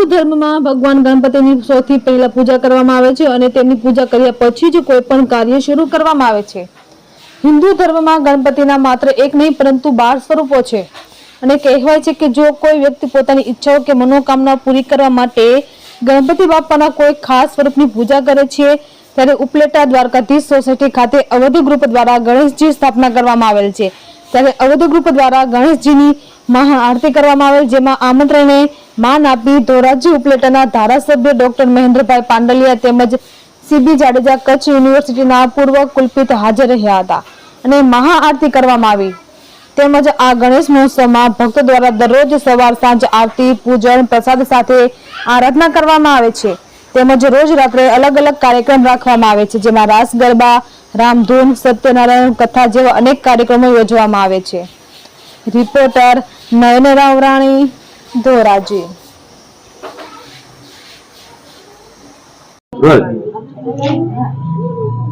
धर्म में भगवान गणपति ની સૌથી પહેલા પૂજા કરવામાં આવે છે અને તેમની પૂજા કર્યા પછી જ કોઈ પણ કાર્ય શરૂ કરવામાં આવે છે। હિન્દુ ધર્મમાં ગણપતિના માત્ર એક નહીં પરંતુ 12 સ્વરૂપો છે અને કહેવાય છે કે જો કોઈ વ્યક્તિ પોતાની ઈચ્છાઓ કે મનોકામના પૂરી કરવા માટે ગણપતિ બાપાના કોઈ ખાસ સ્વરૂપની પૂજા કરે છે ત્યારે ઉપલેટા દ્વારકાધીશ સોસાયટી ખાતે અવધ ગ્રુપ દ્વારા ગણેશજી સ્થાપના કરવામાં આવેલ છે। ત્યારે અવધ ગ્રુપ દ્વારા ગણેશજીની મહાઆરતી કરવામાં આવેલ, જેમાં આમંત્રણે માન આપી ધોરાજી ઉપલેટાના ધારાસભ્ય ડોક્ટર મહેન્દ્રભાઈ પાંડલિયા તેમજ સીબી જાડેજા કચ્છ યુનિવર્સિટીના પૂર્વ કુલપતિ હાજર રહ્યા હતા અને મહાઆરતી કરવામાં આવી। તેમજ આ ગણેશ મહોત્સવમાં ભક્તો દ્વારા દરરોજ સવાર સાંજ આરતી, પૂજન, પ્રસાદ સાથે આરાધના કરવામાં આવે છે તેમજ રોજ રાત્રે અલગ અલગ કાર્યક્રમ રાખવામાં આવે છે, જેમાં રાસ ગરબા, રામધૂન, સત્યનારાયણ કથા જેવા અનેક કાર્યક્રમો યોજવામાં આવે છે। રિપોર્ટર નયન રાવરાણી, ધોરાજી।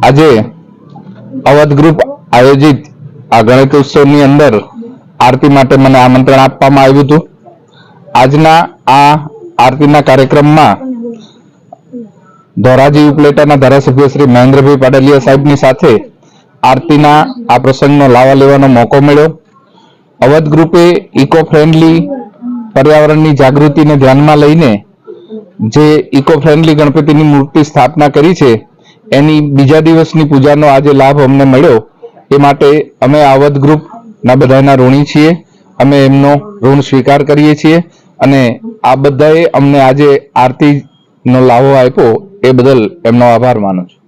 આજે અવધ ગ્રુપ આયોજિત આ ગણેશોત્સવની અંદર આરતી માટે મને આમંત્રણ આપવામાં આવ્યું હતું। આજના આ આરતીના કાર્યક્રમમાં ધોરાજી ઉપલેટાના ધારાસભ્ય શ્રી મહેન્દ્રભાઈ પાડલિયા સાહેબની સાથે આરતીના આ પ્રસંગનો લાવા લેવાનો મોકો મળ્યો। અવધ ગ્રુપે ઇકો ફ્રેન્ડલી પર્યાવરણની જાગૃતિને ધ્યાનમાં લઈને જે ઇકો ફ્રેન્ડલી ગણપતિની મૂર્તિ સ્થાપના કરી છે એની બીજા દિવસની પૂજાનો આજે લાભ અમને મળ્યો, એ માટે અમે અવધ ગ્રુપના બધાના ઋણી છીએ। અમે એમનો ઋણ સ્વીકાર કરીએ છીએ અને આ બધાએ અમને આજે આરતીનો લાભો આપ્યો એ બદલ એમનો આભાર માનું છું।